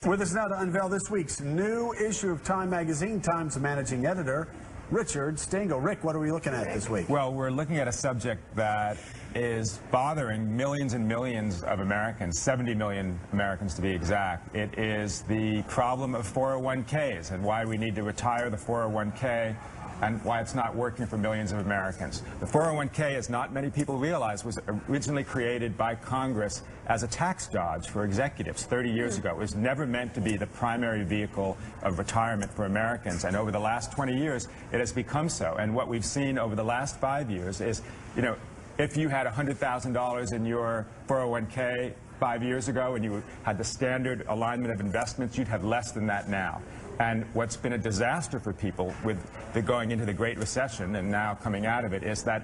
With us now to unveil this week's new issue of Time magazine, Time's managing editor, Richard Stengel. Rick, what are we looking at this week? Well, we're looking at a subject that is bothering millions and millions of Americans, 70 million Americans to be exact. It is the problem of 401ks and why we need to retire the 401k and why it's not working for millions of Americans. The 401k, as not many people realize, was originally created by Congress as a tax dodge for executives 30 years ago. It was never meant to be the primary vehicle of retirement for Americans, and over the last 20 years, it has become so. And what we've seen over the last 5 years is, if you had $100,000 in your 401k 5 years ago and you had the standard alignment of investments, you'd have less than that now. And what's been a disaster for people with the going into the Great Recession and now coming out of it is that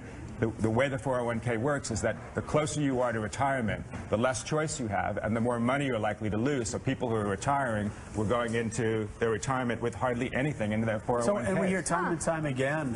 the way the 401k works is that the closer you are to retirement, the less choice you have and the more money you're likely to lose. So people who are retiring were going into their retirement with hardly anything into their 401k. So, and we hear time and time again,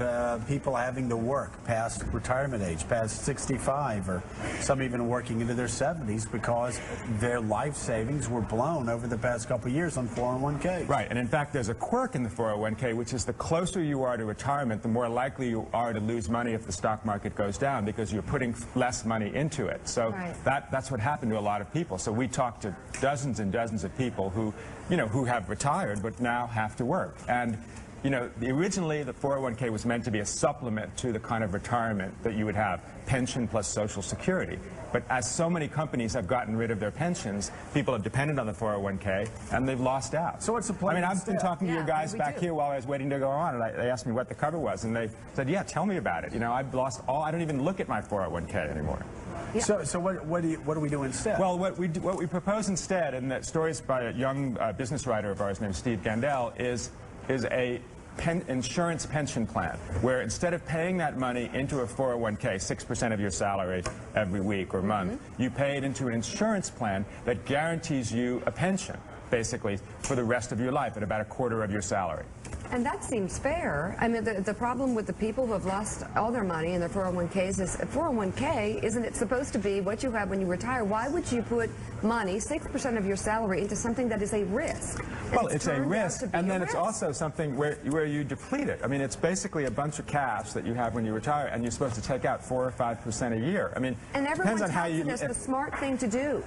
people having to work past retirement age, past 65, or some even working into their 70s because their life savings were blown over the past couple of years on 401k. Right, and in fact, there's a quirk in the 401k, which is the closer you are to retirement, the more likely you are to lose money if the stock market goes down because you're putting less money into it. So that's what happened to a lot of people. So we talked to dozens and dozens of people who, who have retired but now have to work. And originally the 401k was meant to be a supplement to the kind of retirement that you would have, pension plus Social Security. But as so many companies have gotten rid of their pensions, people have depended on the 401k and they've lost out. So what's the plan? I mean, I've been talking to your guys back here while I was waiting to go on, and they asked me what the cover was, and they said, yeah, tell me about it. I've lost I don't even look at my 401k anymore. Yeah. So what do we do instead? Well, what we propose instead, and that story is by a young business writer of ours named Steve Gandel, is a insurance pension plan, where instead of paying that money into a 401k, 6% of your salary every week or month, you pay it into an insurance plan that guarantees you a pension, basically, for the rest of your life at about a quarter of your salary. And that seems fair. I mean, the problem with the people who have lost all their money in their 401ks is 401k, isn't it supposed to be what you have when you retire? Why would you put money, 6% of your salary, into something that is a risk? Well, it's a risk, and then it's also something where you deplete it. I mean, it's basically a bunch of cash that you have when you retire, and you're supposed to take out 4 or 5% a year. I mean, and everyone tells you it's the smart thing to do.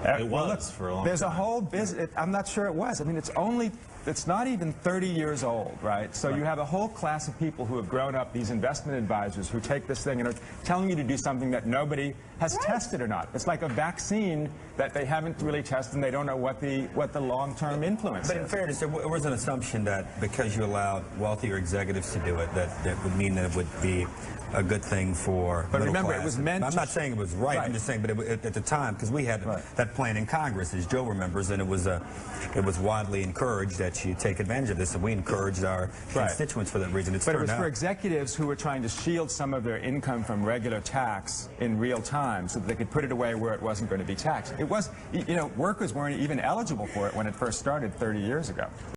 It was for a long time. There's a whole business. I'm not sure it was. I mean, it's not even 30 years old, right? So you have a whole class of people who have grown up, these investment advisors who take this thing and are telling you to do something that nobody has tested or not. It's like a vaccine that they haven't really tested, and they don't know what the long-term influence is. But in fairness, there was an assumption that because you allowed wealthier executives to do it, that would mean that it would be a good thing for But middle remember, class. it was meant I'm not saying it was right. I'm just saying, but at the time, because we had that plan in Congress, as Joe remembers, and it was widely encouraged that you take advantage of this, and we encouraged our constituents for that reason. But it was for executives who were trying to shield some of their income from regular tax in real time so that they could put it away where it wasn't going to be taxed. It was, workers weren't even eligible for it when it first started 30 years ago.